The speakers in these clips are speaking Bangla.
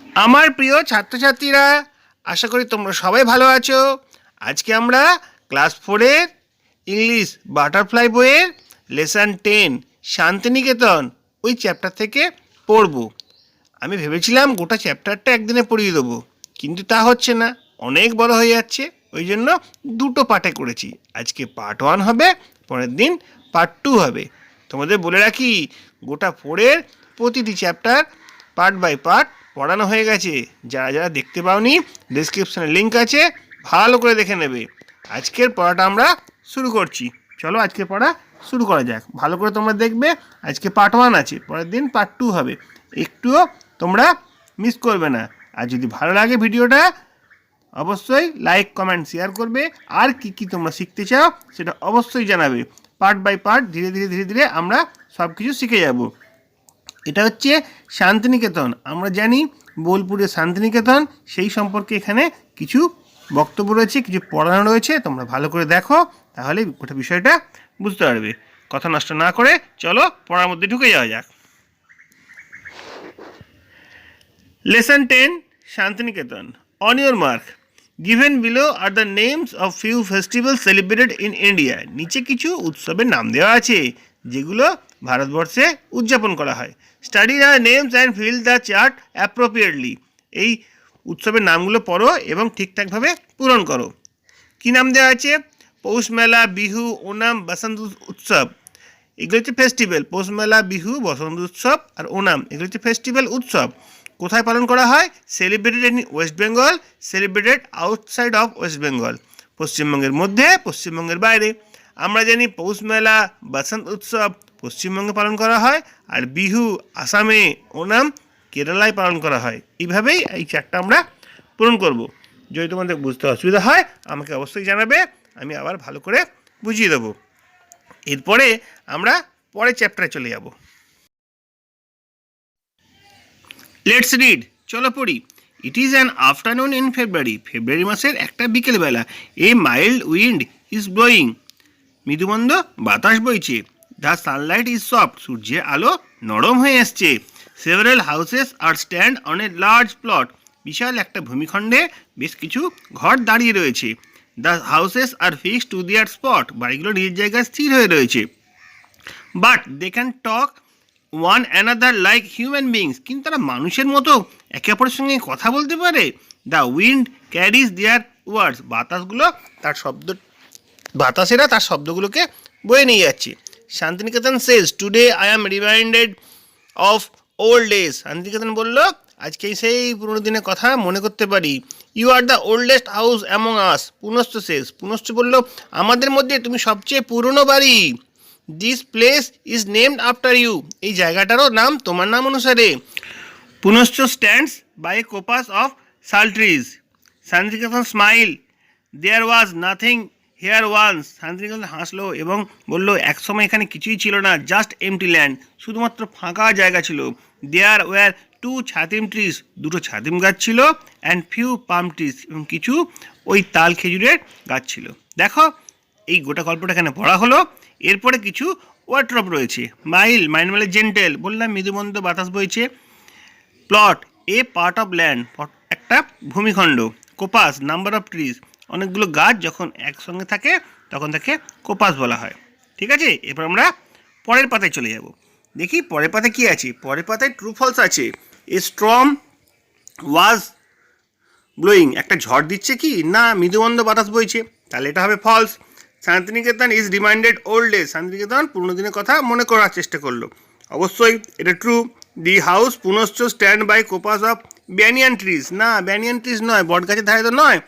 আমার প্রিয় ছাত্রছাত্রীরা, আশা করি তোমরা সবাই ভালো আছো। আজকে আমরা ক্লাস 4-এর ইংলিশ বাটারফ্লাই বইয়ের লেসন 10 শান্তিনিকেতন ওই চ্যাপ্টার থেকে পড়ব। আমি ভেবেছিলাম গোটা চ্যাপ্টারটা একদিনে পড়িয়ে দেবো, কিন্তু তা হচ্ছে না, অনেক বড় হয়ে যাচ্ছে। ওই জন্য দুটো পার্টে করেছি। আজকে পার্ট 1 হবে, পরের দিন পার্ট 2 হবে। তোমাদের বলে রাখি, গোটা 4-এর প্রতিটি চ্যাপ্টার পার্ট বাই পার্ট পড়ানো হয়ে গেছে। যারা যারা দেখতে পাওনি, ডেসক্রিপশনে লিঙ্ক আছে, ভালো করে দেখে নেবে। আজকের পড়াটা আমরা শুরু করছি। চলো আজকের পড়া শুরু করা যাক। ভালো করে তোমরা দেখবে, আজকে পার্ট 1 আছে, পরের দিন পার্ট 2 হবে। একটুও তোমরা মিস করবে না। আর যদি ভালো লাগে ভিডিওটা, অবশ্যই লাইক কমেন্ট শেয়ার করবে। আর কি কি তোমরা শিখতে চাও সেটা অবশ্যই জানাবে। পার্ট বাই পার্ট ধীরে ধীরে ধীরে ধীরে আমরা সব কিছু শিখে যাব। এটা হচ্ছে শান্তিনিকেতন। আমরা জানি বোলপুরের শান্তিনিকেতন, সেই সম্পর্কে এখানে কিছু বক্তব্য রয়েছে, কিছু পড়ানো রয়েছে। তোমরা ভালো করে দেখো, তাহলে গোটা বিষয়টা বুঝতে পারবে। কথা নষ্ট না করে চলো পড়ার মধ্যে ঢুকে যাওয়া যাক। Lesson 10 Shantiniketan. On your mark, given below are the names of few festivals celebrated in India. নিচে কিছু উৎসবের নাম দেওয়া আছে যেগুলো ভারতবর্ষে উদযাপন করা হয়। Study the names and fill the chart appropriately. এই উৎসবের নামগুলো পড়ো এবং ঠিকঠাকভাবে পূরণ করো। কী নাম দেওয়া আছে? পৌষ মেলা, বিহু, ওনাম, বসন্ত উৎসব। এগুলো হচ্ছে ফেস্টিভ্যাল। পৌষ মেলা, বিহু, বসন্ত উৎসব আর ওনাম এগুলো হচ্ছে ফেস্টিভ্যাল, উৎসব। কোথায় পালন করা হয়? Celebrated in West Bengal, celebrated outside of West Bengal. পশ্চিমবঙ্গের মধ্যে, পশ্চিমবঙ্গের বাইরে। আমরা জানি পৌষ মেলা, বসন্ত উৎসব পশ্চিমবঙ্গে পালন করা হয়, আর বিহু আসামে, ওনাম কেরালায় পালন করা হয়। এইভাবেই এই চারটা আমরা পূরণ করব। যদি তোমাদের বুঝতে অসুবিধা হয় আমাকে অবশ্যই জানাবে, আমি আবার ভালো করে বুঝিয়ে দেবো। এরপরে আমরা পরের চ্যাপ্টারে চলে যাব। লেটস রিড, চলো পড়ি। It is an afternoon in February. ফেব্রুয়ারি মাসের একটা বিকেলবেলা। A mild wind is blowing. মৃদুমন্দ বাতাস বইছে। The sunlight is soft. সূর্যের আলো নরম হয়ে আসছে। Several houses are stand on a large plot. বিশাল একটা ভূমিখণ্ডে বেশ কিছু ঘর দাঁড়িয়ে রয়েছে। The houses are fixed to their spot. বাড়িগুলো নিজের জায়গায় স্থির হয়ে রয়েছে। But they can talk one another like human beings. কিন্তু তারা মানুষের মতো একে অপরের সঙ্গে কথা বলতে পারে। The wind carries their words. বাতাসেরা তার শব্দগুলোকে বয়ে নিয়ে যাচ্ছে। Santiniketan says, today I am reminded of old days. Santiniketan বলল, আজকে সেই পুরনো দিনের কথা মনে করতে পারি। You are the oldest house among us. Punashcha শেষ। পুনশ্চ বলল, আমাদের মধ্যে তুমি সবচেয়ে পুরনো বাড়ি। This place is named after you. এই জায়গাটারও নাম তোমার নাম অনুসারে। Punashcha stands by a copse of শাল trees. Shantiniketan smile, there was nothing here once. Shantiniketan হাসলো এবং বলল, একসময় এখানে কিছুই ছিল না, জাস্ট এমটি ল্যান্ড। শুধুমাত্র ফাঁকা জায়গা ছিল। There were two chatim trees. দুটো ছাতিম গাছ ছিল। And few palm trees. এবং কিছু ওই তাল খেজুরের গাছ ছিল। দেখো, এই গোটা গল্পটা এখানে পড়া হলো। এরপরে কিছু ওয়ার্ড্রপ রয়েছে। মাইল, মাইল মানে জেন্টেল, বললাম মৃদুমন্দ বাতাস বইছে। Plot, A part of land, একটা ভূমিখণ্ড। কোপাস, নাম্বার অফ ট্রিজ, অনেকগুলো গাছ যখন একসঙ্গে থাকে তখন তাকে কোপাস বলা হয়। ঠিক আছে, এরপর আমরা পরের পাতায় চলে যাব। দেখি পরের পাতায় কী আছে। পরের পাতায় ট্রু ফলস আছে। A storm was blowing. একটা ঝড় দিচ্ছে কি না মৃদুমন্দ বাতাস বইছে, তাহলে এটা হবে false. Santiniketan is reminded old days. Santiniketan পুরনো দিনের কথা মনে করার চেষ্টা করলো, অবশ্যই এটা true. The house Punashcha stand by copse of banyan trees. না, ব্যানিয়ান ট্রিজ নয়, বট গাছের ধারে তো নয়,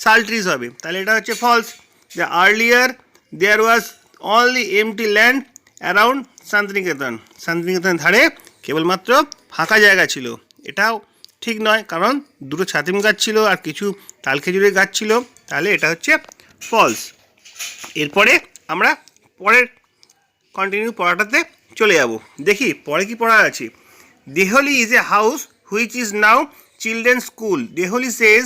শাল ট্রিজ হবে, তাহলে এটা হচ্ছে false. The earlier there was only empty land around Shantiniketan. শান্তিনিকেতনের ধারে কেবলমাত্র ফাঁকা জায়গা ছিল, এটাও ঠিক নয়, কারণ দুটো ছাতিম গাছ ছিল আর কিছু তাল খেজুরের গাছ ছিল, তাহলে এটা হচ্ছে ফলস। এরপরে আমরা পরের কন্টিনিউ পড়াটাতে চলে যাব। দেখি পরে কি পড়া আছে। Dehali is a house which is now children school. Dehali says,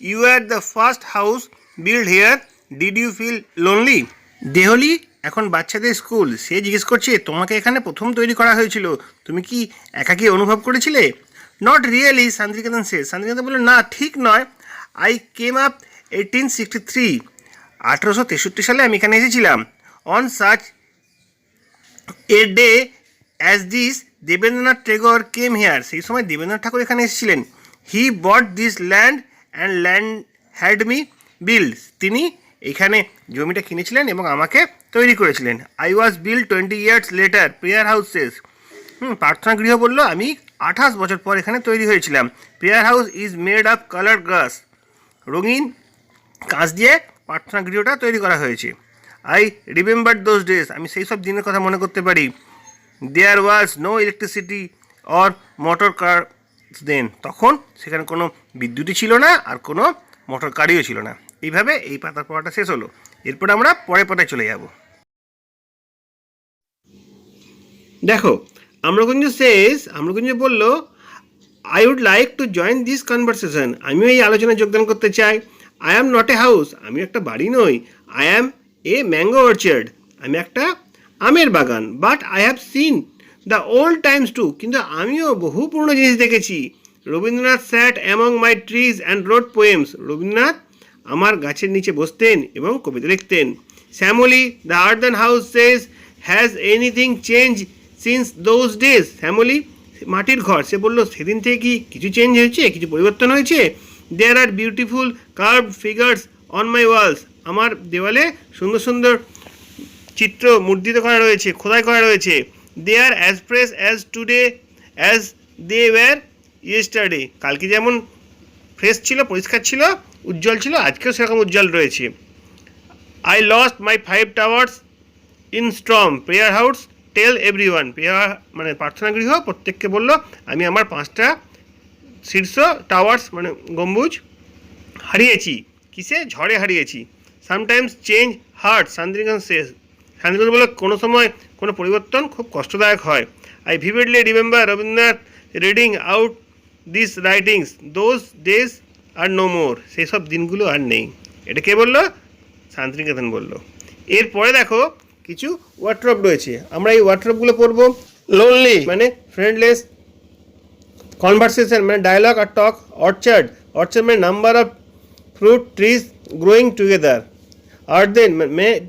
you are the first house build here, did you feel lonely. Dehali এখন বাচ্চাদের স্কুল। সে জিজ্ঞেস করছে, তোমাকে এখানে প্রথম তৈরি করা হয়েছিল, তুমি কি একাকী অনুভব করেছিলে? নট রিয়েলি, শান্তিনিকেতন সেজ। শান্তিনিকেতন বললো না, ঠিক নয়। আই কেম আপ 1863, 1863 সালে আমি এখানে এসেছিলাম। On such a day as this Debendranath Tagore came here, সেই সময় দেবেন্দ্রনাথ ঠাকুর এখানে এসেছিলেন। He bought this land and land had me build, তিনি এখানে জমিটা কিনেছিলেন এবং আমাকে তৈরি করেছিলেন। I was build 20 years later, prayer houses. প্রার্থনা গৃহ বললো আমি 28 বছর পর এখানে তৈরি হয়েছিলাম। Prayer house is made of colour glass, রঙিন কাঁচ দিয়ে প্রার্থনা গৃহটা তৈরি করা হয়েছে। আই রিমেম্বার দোজ ডেজ, আমি সেই সব দিনের কথা মনে করতে পারি। There was no electricity or motor car then, তখন সেখানে কোনো বিদ্যুৎই ছিল না আর কোনো মোটর গাড়িও ছিল না। এইভাবে এই পাতার পড়াটা শেষ হলো। এরপর আমরা পরের পাতায় চলে যাব। দেখো, আম্রকুঞ্জ বলল I would like to join this conversation, আমিও এই আলোচনায় যোগদান করতে চাই। I am not a house, আমি একটা বাড়ি নই। I am a mango orchard, আমি একটা আমের বাগান। But I have seen the old times too, কিন্তু আমিও বহু পুরনো জিনিস দেখেছি। Rabindranath sat among my trees and wrote poems, Rabindranath আমার গাছের নিচে বসতেন এবং কবিতা লিখতেন। Shyamali the earthen house Sage has anything change since those days, Shyamali মাটির ঘর, সে বলল সেদিন থেকে কি কিছু চেঞ্জ হয়েছে, কিছু পরিবর্তন হয়েছে। There are beautiful carved figures on my walls, আমার দেওয়ালে সুন্দর সুন্দর চিত্র মুদ্রিত করা রয়েছে, খোদাই করা রয়েছে। They are as fresh as today as they were yesterday, কালকে যেমন ফ্রেশ ছিল, পরিষ্কার ছিল, উজ্জ্বল ছিল, আজকেও সেরকম উজ্জ্বল রয়েছে। I lost my 5 towers in storm, prayer house tell everyone, prayer মানে প্রার্থনা গৃহ প্রত্যেককে বলল আমি আমার 5টা শীর্ষ টাওয়ার্স মানে গম্বুজ হারিয়েছি। কিসে? ঝড়ে হারিয়েছি। সামটাইমস চেঞ্জ হার্ট, শান্তিনিকেতন শেষ। শান্তিনিকেতন বলল কোনো সময় কোনো পরিবর্তন খুব কষ্টদায়ক হয়। I vividly remember Rabindranath reading out this writings, those days are no more, সেই সব দিনগুলো আর নেই। এটা কে বললো? শান্তিনিকেতন বলল। এরপরে দেখো কিছু ওয়ার্ড্রপ রয়েছে, আমরা এই ওয়ার্ড্রপগুলো পড়বো। লোনলি মানে ফ্রেন্ডলেস, কনভারসেশন মানে ডায়লগ আর টক, অর্চার্ড মানে number of fruit trees growing together, earthen made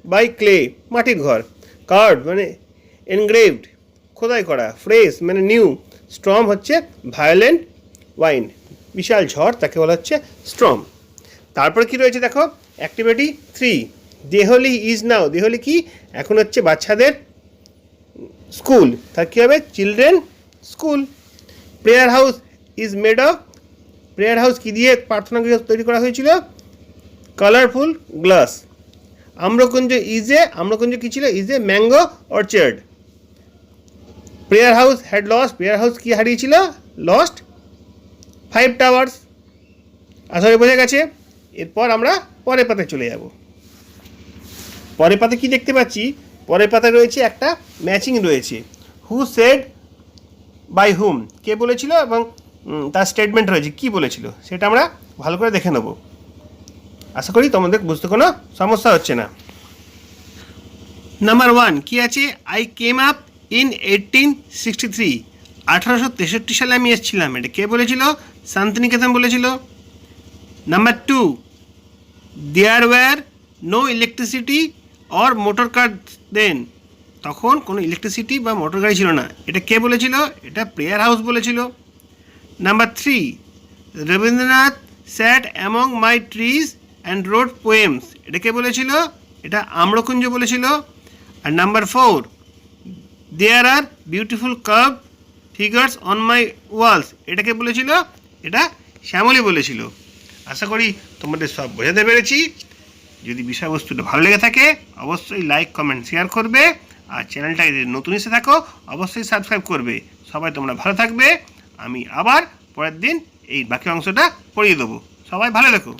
by clay মাটির ঘর, কার্ড মানে এনগ্রেভড খোদাই করা, ফ্রেশ মানে নিউ, স্ট্রম হচ্ছে ভায়োলেন্ট ওয়াইন বিশাল ঝড়, তাকে বলা হচ্ছে স্ট্রম। তারপর কি রয়েছে দেখো, activity 3 Deoli is now, Deoli কি এখন হচ্ছে বাচ্চাদের স্কুল, তার কী হবে children school. Prayer house is made of, prayer house কী দিয়ে প্রার্থনা গৃহ তৈরি করা হয়েছিল? Colourful glass. আম্রকুঞ্জ কী ছিল? Is a mango orchard. Prayer house had lost, prayer house কী হারিয়েছিল? Lost 5 towers. আশা করি বোঝা গেছে। এরপর আমরা পরের পাতায় চলে যাব। পরের পাতায় কী দেখতে পাচ্ছি? পরের পাতায় রয়েছে একটা ম্যাচিং রয়েছে। হু সেড বাই হুম, কে বলেছিল এবং তার স্টেটমেন্ট রয়েছে, কি বলেছিল সেটা আমরা ভালো করে দেখে নেব। আশা করি তোমাদের বুঝতে কোনো সমস্যা হচ্ছে না। নাম্বার 1 কি আছে? আই কেম আপ ইন 1863, 1863 সালে আমি এসেছিলাম, এটা কে বলেছিল? শান্তিনিকেতন বলেছিল। Number 2 there were no electricity or motor car then, তখন কোনো ইলেকট্রিসিটি বা মোটর গাড়ি ছিল না, এটা কে বলেছিল? এটা প্রেয়ার হাউস বলেছিল। Number 3 Rabindranath sat among my trees and wrote poems, এটা কে বলেছিল? এটা আম্রকুঞ্জ বলেছিল। আর number 4 there are beautiful curve figures on my walls, এটাকে বলেছিল? এটা শ্যামলী বলেছিল। আশা করি তোমাদের সব বোঝাতে পেরেছি। যদি বিষয়বস্তুটা ভালো লেগে থাকে অবশ্যই লাইক কমেন্ট শেয়ার করবে, আর চ্যানেলটাকে যদি নতুন এসে থাকো অবশ্যই সাবস্ক্রাইব করবে। সবাই তোমরা ভালো থাকবে। আমি আবার পরের দিন এই বাকি অংশটা পড়িয়ে দেবো। সবাই ভালো থেকো।